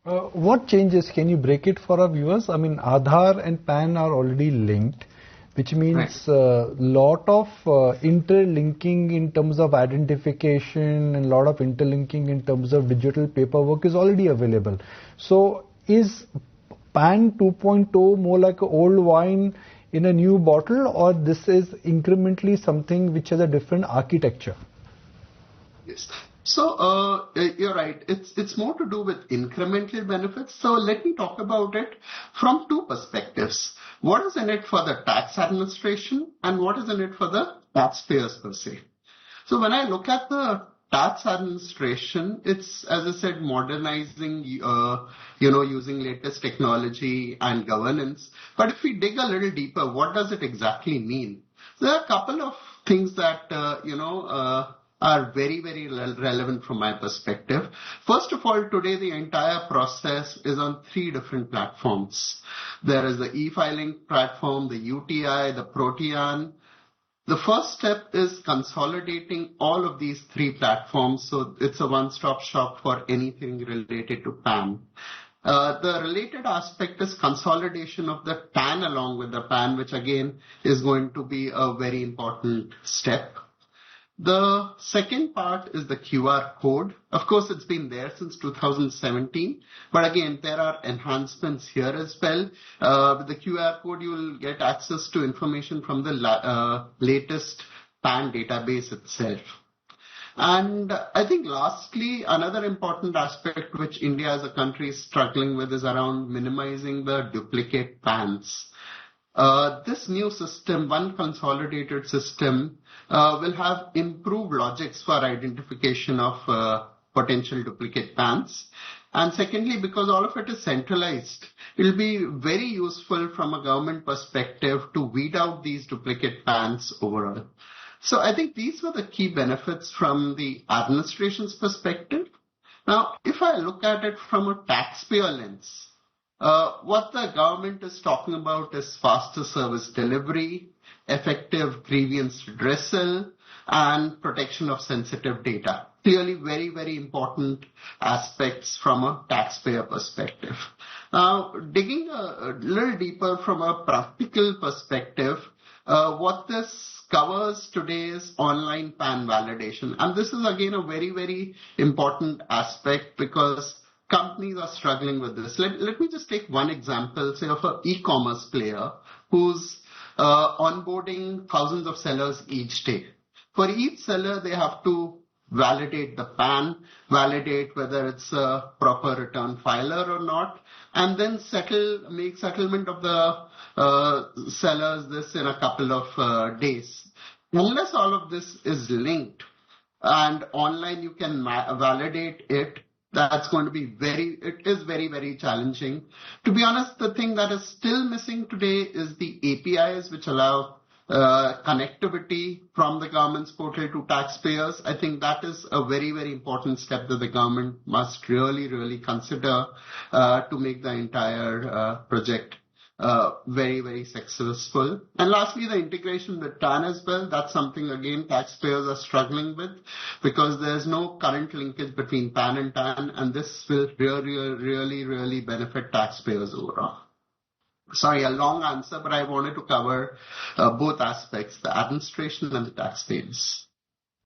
What changes? Can you break it for our viewers? I mean, Aadhaar and PAN are already linked, which means a lot of interlinking in terms of identification and a lot of interlinking in terms of digital paperwork is already available. So is PAN 2.0 more like an old wine in a new bottle, or this is incrementally something which has a different architecture? Yes. So you're right. It's more to do with incremental benefits. So let me talk about it from two perspectives. What is in it for the tax administration and what is in it for the taxpayers per se? So when I look at the tax administration, it's, as I said, modernizing, using latest technology and governance. But if we dig a little deeper, what does it exactly mean? There are a couple of things that, are very, very relevant from my perspective. First of all, today the entire process is on 3 different platforms. There is the e-filing platform, the UTI, the Protean. The first step is consolidating all of these 3 platforms, so it's a one-stop shop for anything related to PAN. The related aspect is consolidation of the TAN along with the PAN, which again is going to be a very important step. The second part is the QR code. Of course, it's been there since 2017, but again, there are enhancements here as well. With the QR code, you will get access to information from the latest PAN database itself. And I think lastly, another important aspect which India as a country is struggling with is around minimizing the duplicate PANs. This new system, one consolidated system, will have improved logics for identification of potential duplicate PANs. And secondly, because all of it is centralized, it will be very useful from a government perspective to weed out these duplicate PANs overall. So I think these were the key benefits from the administration's perspective. Now, if I look at it from a taxpayer lens, what the government is talking about is faster service delivery, effective grievance redressal, and protection of sensitive data. Clearly very, very important aspects from a taxpayer perspective. Now, digging a little deeper from a practical perspective, what this covers today is online PAN validation. And this is again a very, very important aspect because companies are struggling with this. Let me just take one example, say of an e-commerce player who's onboarding thousands of sellers each day. For each seller, they have to validate the PAN, validate whether it's a proper return filer or not, and then make settlement of the sellers this in a couple of days. Unless all of this is linked and online you can validate it, that's going to be it is very, very challenging. To be honest, the thing that is still missing today is the APIs which allow connectivity from the government's portal to taxpayers. I think that is a very, very important step that the government must really, really consider to make the entire project very, very successful. And lastly, the integration with TAN as well. That's something, again, taxpayers are struggling with because there's no current linkage between PAN and TAN, and this will really, really benefit taxpayers overall. Sorry, a long answer, but I wanted to cover both aspects, the administration and the taxpayers.